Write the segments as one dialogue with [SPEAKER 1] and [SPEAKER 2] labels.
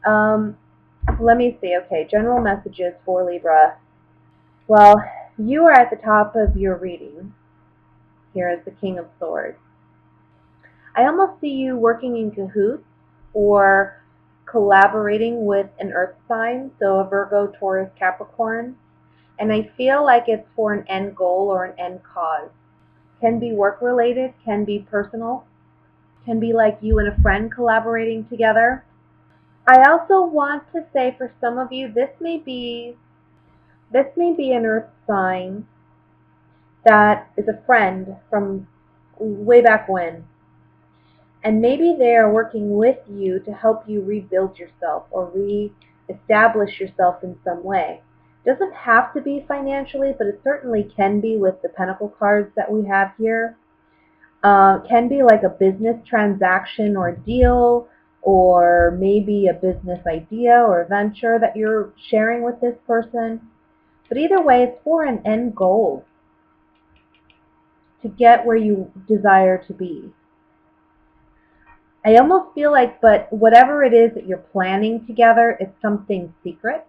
[SPEAKER 1] Um, Let me see. Okay, general messages for Libra. Well, you are at the top of your reading here as the King of Swords. I almost see you working in cahoots or collaborating with an earth sign, so a Virgo, Taurus, Capricorn. And I feel like it's for an end goal or an end cause. Can be work related, can be personal, can be like you and a friend collaborating together. I also want to say for some of you, this may be an earth sign that is a friend from way back when. And maybe they are working with you to help you rebuild yourself or re-establish yourself in some way. It doesn't have to be financially, but it certainly can be with the Pentacle cards that we have here. Can be like a business transaction or deal, or maybe a business idea or venture that you're sharing with this person. But either way, it's for an end goal to get where you desire to be. I almost feel like, but whatever it is that you're planning together, it's something secret.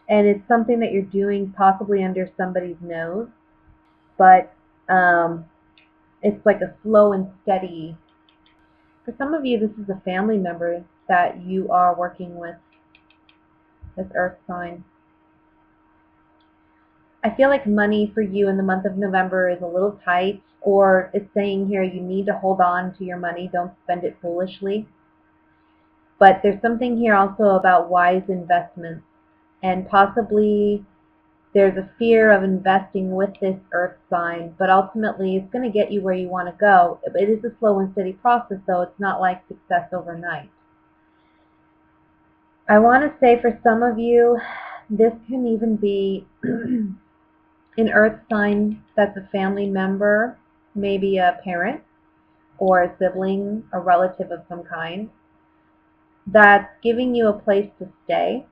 [SPEAKER 1] And it's something that you're doing possibly under somebody's nose. But it's like a slow and steady. For some of you, this is a family member that you are working with, this earth sign. I feel like money for you in the month of November is a little tight, or it's saying here you need to hold on to your money, don't spend it foolishly. But there's something here also about wise investments, and possibly there's a fear of investing with this earth sign, but ultimately it's going to get you where you want to go. It is a slow and steady process, though. It's not like success overnight. I want to say for some of you, this can even be an earth sign that's a family member, maybe a parent or a sibling, a relative of some kind, that's giving you a place to stay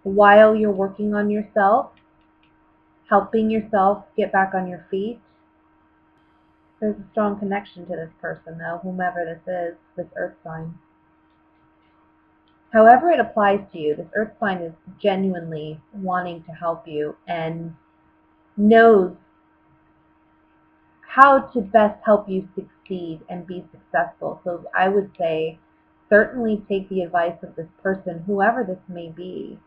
[SPEAKER 1] while you're working on yourself, helping yourself get back on your feet. There's a strong connection to this person, though, whomever this is, this earth sign. However it applies to you, this earth sign is genuinely wanting to help you and knows how to best help you succeed and be successful. So I would say certainly take the advice of this person, whoever this may be.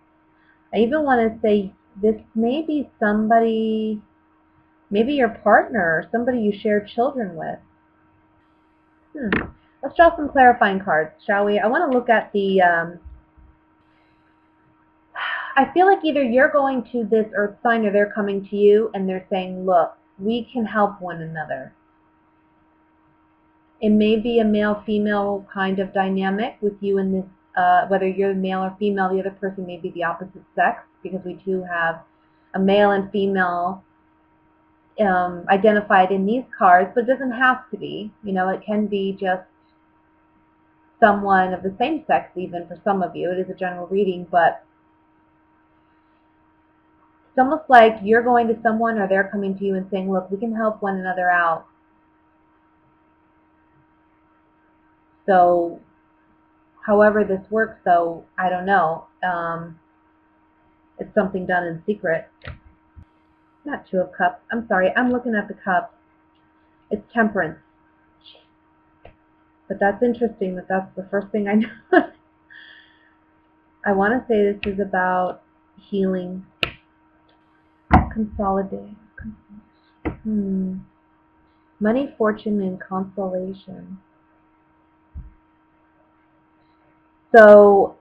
[SPEAKER 1] I even want to say this may be somebody, maybe your partner or somebody you share children with. Let's draw some clarifying cards, shall we? I want to look at the, I feel like either you're going to this earth sign or they're coming to you and they're saying, look, we can help one another. It may be a male-female kind of dynamic with you in this, whether you're male or female, the other person may be the opposite sex, because we do have a male and female identified in these cards, but it doesn't have to be. You know, it can be just someone of the same sex even for some of you. It is a general reading, but it's almost like you're going to someone or they're coming to you and saying, look, we can help one another out. So however this works, though, I don't know. It's something done in secret. Not Two of Cups. I'm sorry. I'm looking at the cups. It's Temperance. But that's interesting that that's the first thing I know. I want to say this is about healing. Consolidate. Money, fortune, and consolation. So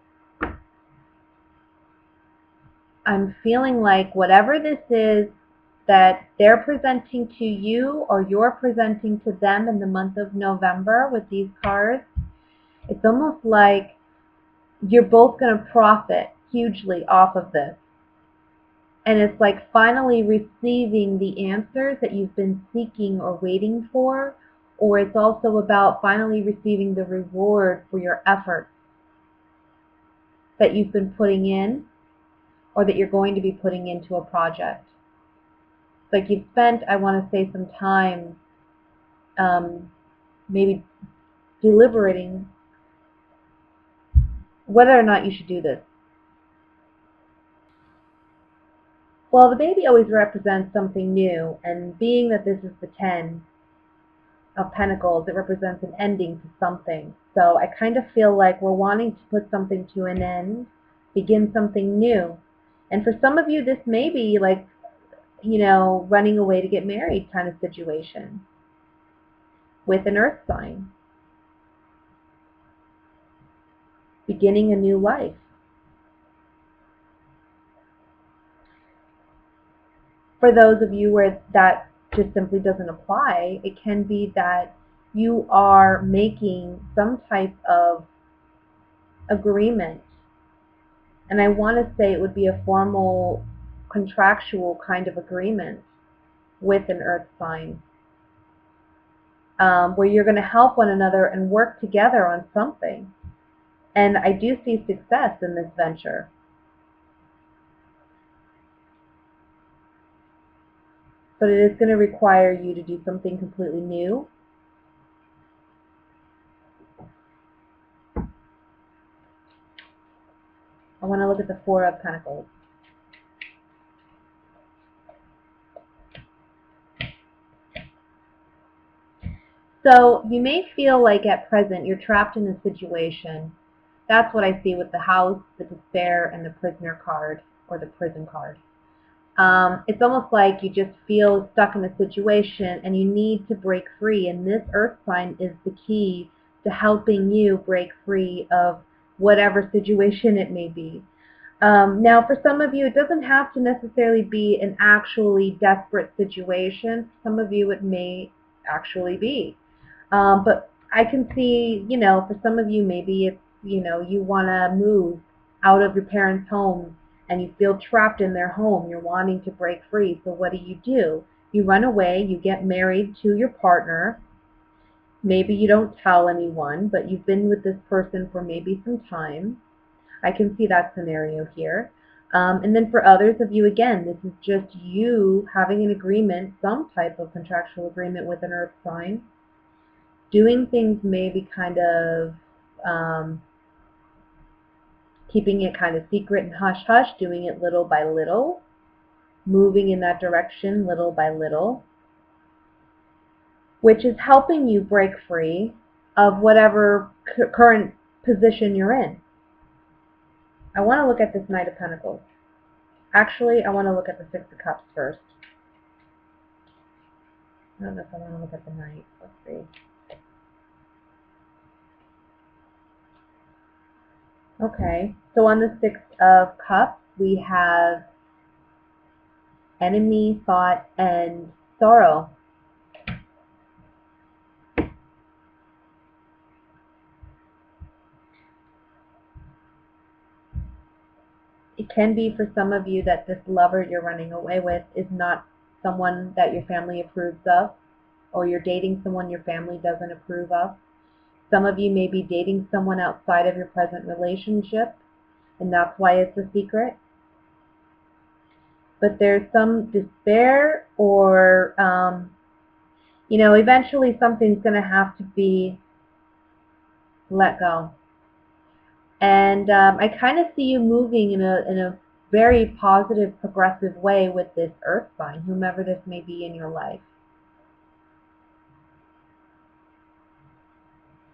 [SPEAKER 1] I'm feeling like whatever this is that they're presenting to you or you're presenting to them in the month of November with these cards, it's almost like you're both going to profit hugely off of this. And it's like finally receiving the answers that you've been seeking or waiting for, or it's also about finally receiving the reward for your efforts that you've been putting in or that you're going to be putting into a project. It's like you've spent, I want to say, some time maybe deliberating whether or not you should do this. Well, the baby always represents something new, and being that this is the 10 of Pentacles, it represents an ending to something. So I kind of feel like we're wanting to put something to an end, begin something new. And for some of you, this may be like, running away to get married kind of situation with an earth sign. Beginning a new life. For those of you where that just simply doesn't apply, it can be that you are making some type of agreement. And I want to say it would be a formal, contractual kind of agreement with an earth sign, where you're going to help one another and work together on something. And I do see success in this venture. But it is going to require you to do something completely new. I want to look at the Four of Pentacles. So you may feel like at present you're trapped in a situation. That's what I see with the House, the Despair, and the Prisoner card, or the Prison card. It's almost like you just feel stuck in a situation and you need to break free. And this earth sign is the key to helping you break free of whatever situation it may be. Now, for some of you, it doesn't have to necessarily be an actually desperate situation. For some of you, it may actually be. But I can see, for some of you, maybe it's, you want to move out of your parents' home and you feel trapped in their home. You're wanting to break free. So what do? You run away. You get married to your partner. Maybe you don't tell anyone, but you've been with this person for maybe some time. I can see that scenario here. And then for others of you, again, this is just you having an agreement, some type of contractual agreement with an earth sign. Doing things maybe kind of keeping it kind of secret and hush-hush, doing it little by little, moving in that direction little by little, which is helping you break free of whatever current position you're in. I want to look at this Knight of Pentacles. Actually, I want to look at the Six of Cups first. I don't know if I want to look at the Knight. Let's see. Okay, so on the Six of Cups, we have enemy, thought, and sorrow. It can be for some of you that this lover you're running away with is not someone that your family approves of, or you're dating someone your family doesn't approve of. Some of you may be dating someone outside of your present relationship, and that's why it's a secret. But there's some despair, or, eventually something's going to have to be let go. And I kind of see you moving in a very positive, progressive way with this earth sign, whomever this may be in your life.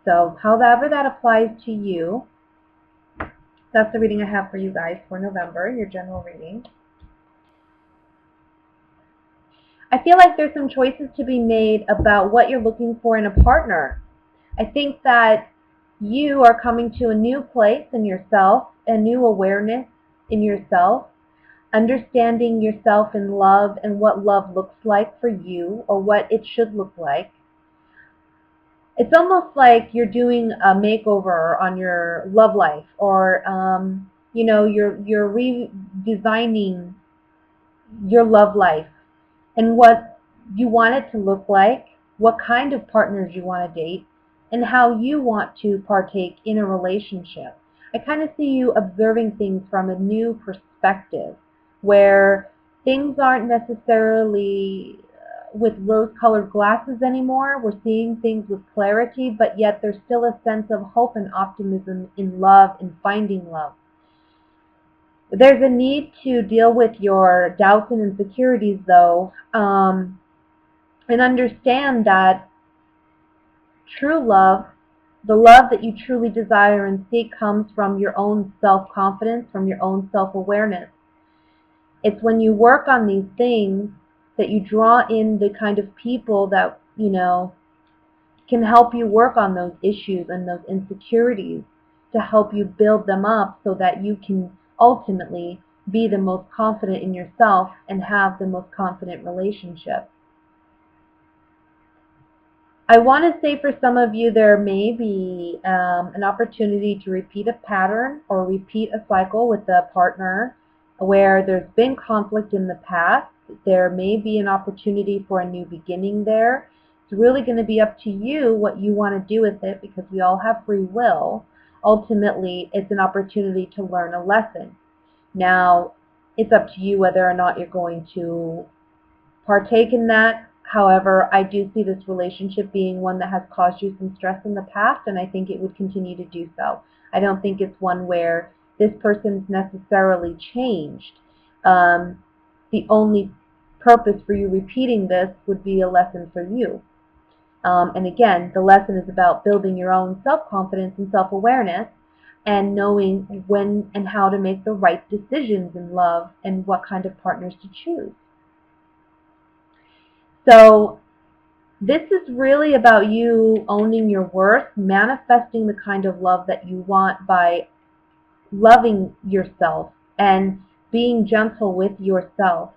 [SPEAKER 1] So however that applies to you, that's the reading I have for you guys for November, your general reading. I feel like there's some choices to be made about what you're looking for in a partner. I think that you are coming to a new place in yourself, a new awareness in yourself, understanding yourself in love and what love looks like for you, or what it should look like. It's almost like you're doing a makeover on your love life, or you're redesigning your love life and what you want it to look like, what kind of partners you want to date, and how you want to partake in a relationship. I kind of see you observing things from a new perspective, where things aren't necessarily with rose-colored glasses anymore. We're seeing things with clarity, but yet there's still a sense of hope and optimism in love and finding love. There's a need to deal with your doubts and insecurities, though, and understand that true love, the love that you truly desire and seek, comes from your own self-confidence, from your own self-awareness. It's when you work on these things that you draw in the kind of people that, can help you work on those issues and those insecurities to help you build them up so that you can ultimately be the most confident in yourself and have the most confident relationship. I want to say for some of you there may be an opportunity to repeat a pattern or repeat a cycle with a partner where there's been conflict in the past. There may be an opportunity for a new beginning there. It's really going to be up to you what you want to do with it, because we all have free will. Ultimately, it's an opportunity to learn a lesson. Now, it's up to you whether or not you're going to partake in that. However, I do see this relationship being one that has caused you some stress in the past, and I think it would continue to do so. I don't think it's one where this person's necessarily changed. The only purpose for you repeating this would be a lesson for you. And again, the lesson is about building your own self-confidence and self-awareness and knowing when and how to make the right decisions in love and what kind of partners to choose. So this is really about you owning your worth, manifesting the kind of love that you want by loving yourself and being gentle with yourself.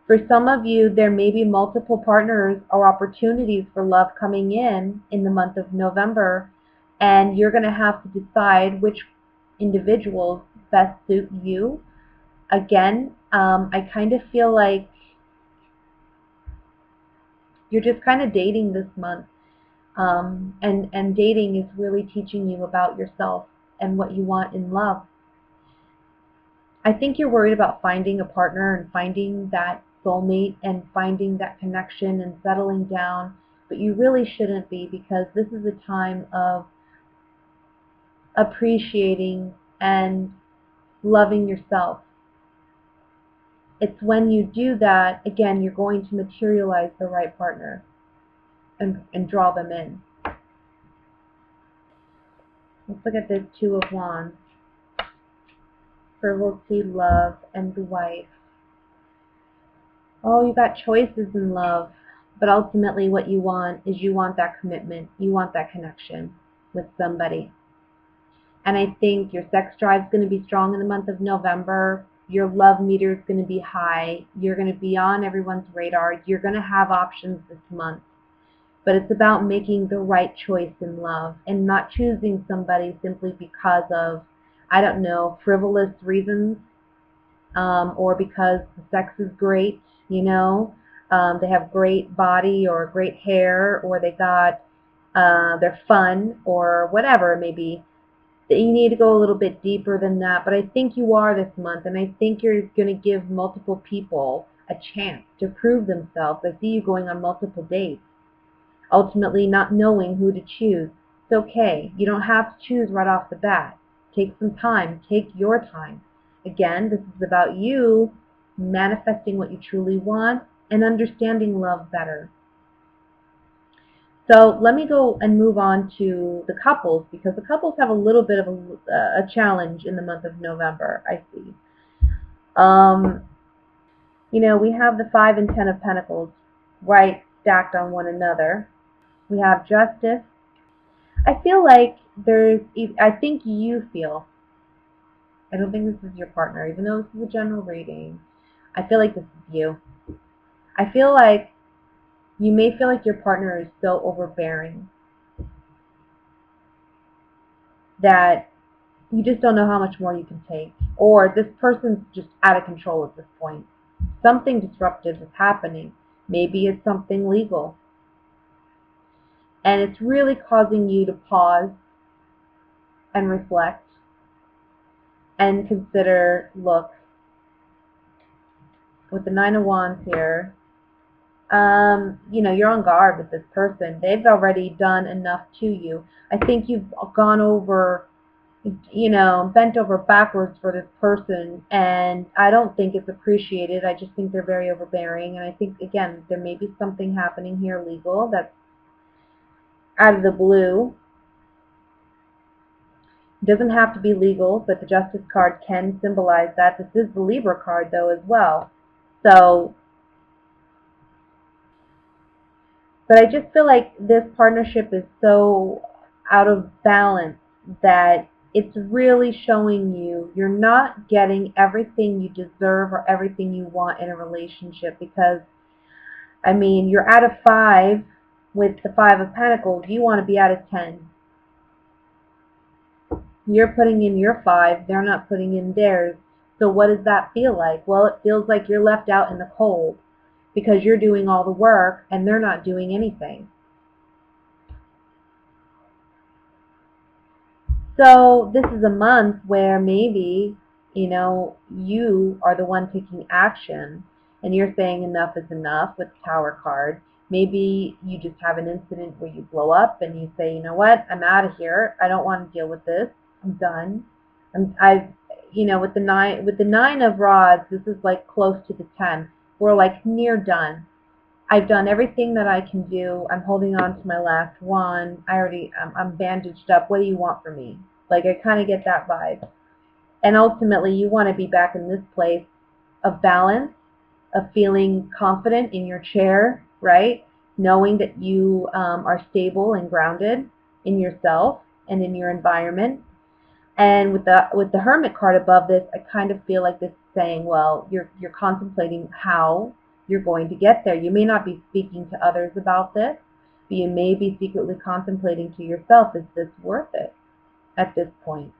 [SPEAKER 1] For some of you, there may be multiple partners or opportunities for love coming in the month of November, and you're going to have to decide which individuals best suit you. Again, I kind of feel like you're just kind of dating this month. And dating is really teaching you about yourself and what you want in love. I think you're worried about finding a partner and finding that soulmate and finding that connection and settling down, but you really shouldn't be, because this is a time of appreciating and loving yourself. It's when you do that, again, you're going to materialize the right partner and draw them in. Let's look at this Two of Wands. Frivolity, love, and the wife. Oh, you got choices in love, but ultimately what you want is you want that commitment. You want that connection with somebody. And I think your sex drive is going to be strong in the month of November. Your love meter is going to be high. You're going to be on everyone's radar. You're going to have options this month. But it's about making the right choice in love and not choosing somebody simply because of, I don't know, frivolous reasons, or because the sex is great, they have great body or great hair, or they're fun, or whatever it may be. That you need to go a little bit deeper than that. But I think you are this month, and I think you're going to give multiple people a chance to prove themselves. I see you going on multiple dates, ultimately not knowing who to choose. It's okay. You don't have to choose right off the bat. Take some time. Take your time. Again, this is about you manifesting what you truly want and understanding love better. So let me go and move on to the couples, because the couples have a little bit of a challenge in the month of November, I see. We have the 5 and 10 of Pentacles right stacked on one another. We have Justice. I feel like I think you feel, I don't think this is your partner, even though this is a general reading. I feel like this is you. I feel like you may feel like your partner is so overbearing that you just don't know how much more you can take. Or this person's just out of control at this point. Something disruptive is happening. Maybe it's something legal. And it's really causing you to pause and reflect and consider, look, with the Nine of Wands here, you know, you're on guard with this person. They've already done enough to you. I think you've gone over, you know, bent over backwards for this person, and I don't think it's appreciated. I just think they're very overbearing, and I think, again, there may be something happening here legal that's out of the blue. It doesn't have to be legal, but the Justice card can symbolize that. This is the Libra card, though, as well. So, but I just feel like this partnership is so out of balance that it's really showing you you're not getting everything you deserve or everything you want in a relationship, because, I mean, you're at a 5 with the 5 of Pentacles. You want to be at a 10. You're putting in your 5. They're not putting in theirs. So what does that feel like? Well, it feels like you're left out in the cold because you're doing all the work and they're not doing anything. So this is a month where maybe, you know, you are the one taking action and you're saying enough is enough with the Tower card. Maybe you just have an incident where you blow up and you say, you know what, I'm out of here. I don't want to deal with this. I'm done. You know, with the nine of rods, this is like close to the 10. We're like near done. I've done everything that I can do. I'm holding on to my last one. I'm bandaged up. What do you want from me? Like, I kind of get that vibe. And ultimately, you want to be back in this place of balance, of feeling confident in your chair, right? Knowing that you are stable and grounded in yourself and in your environment. And with the Hermit card above this, I kind of feel like this is saying, well, you're contemplating how you're going to get there. You may not be speaking to others about this, but you may be secretly contemplating to yourself, is this worth it at this point?